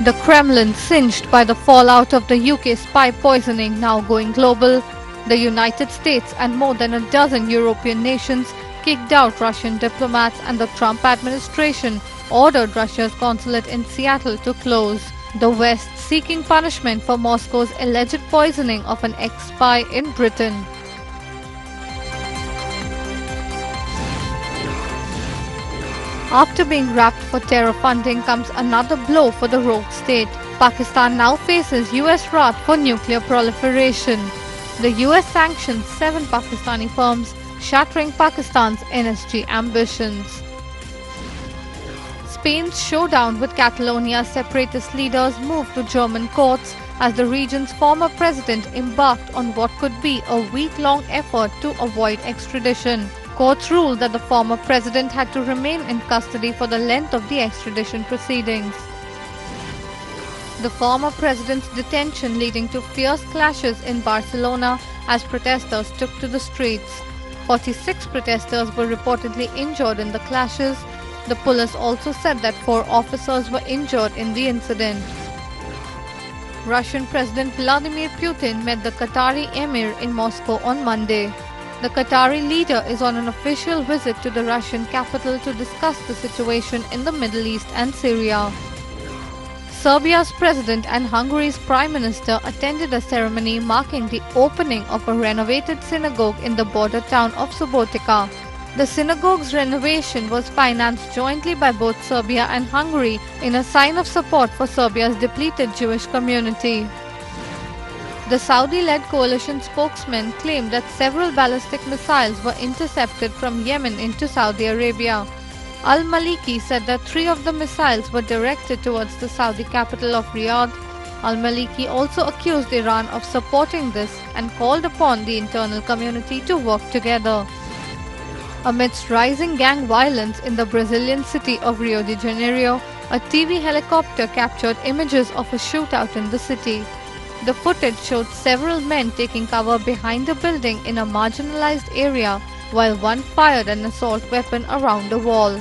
The Kremlin singed by the fallout of the UK spy poisoning now going global. The United States and more than a dozen European nations kicked out Russian diplomats, and the Trump administration ordered Russia's consulate in Seattle to close. The West seeking punishment for Moscow's alleged poisoning of an ex-spy in Britain. After being wrapped for terror funding comes another blow for the rogue state. Pakistan now faces US wrath for nuclear proliferation. The US sanctions 7 Pakistani firms, shattering Pakistan's NSG ambitions. Spain's showdown with Catalonia's separatist leaders moved to German courts as the region's former president embarked on what could be a week-long effort to avoid extradition. Courts ruled that the former president had to remain in custody for the length of the extradition proceedings. The former president's detention leading to fierce clashes in Barcelona as protesters took to the streets. 46 protesters were reportedly injured in the clashes. The police also said that 4 officers were injured in the incident. Russian President Vladimir Putin met the Qatari Emir in Moscow on Monday. The Qatari leader is on an official visit to the Russian capital to discuss the situation in the Middle East and Syria. Serbia's president and Hungary's prime minister attended a ceremony marking the opening of a renovated synagogue in the border town of Subotica. The synagogue's renovation was financed jointly by both Serbia and Hungary in a sign of support for Serbia's depleted Jewish community. The Saudi-led coalition spokesman claimed that several ballistic missiles were intercepted from Yemen into Saudi Arabia. Al-Maliki said that 3 of the missiles were directed towards the Saudi capital of Riyadh. Al-Maliki also accused Iran of supporting this and called upon the internal community to work together. Amidst rising gang violence in the Brazilian city of Rio de Janeiro, a TV helicopter captured images of a shootout in the city. The footage showed several men taking cover behind a building in a marginalized area, while one fired an assault weapon around a wall.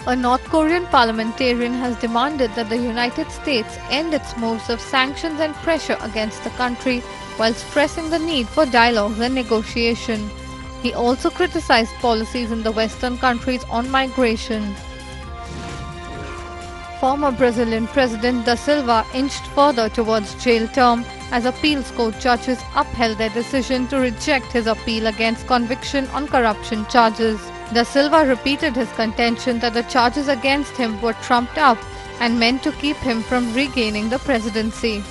A North Korean parliamentarian has demanded that the United States end its moves of sanctions and pressure against the country, while stressing the need for dialogue and negotiation. He also criticized policies in the Western countries on migration. Former Brazilian President Da Silva inched further towards jail term as appeals court judges upheld their decision to reject his appeal against conviction on corruption charges. Da Silva repeated his contention that the charges against him were trumped up and meant to keep him from regaining the presidency.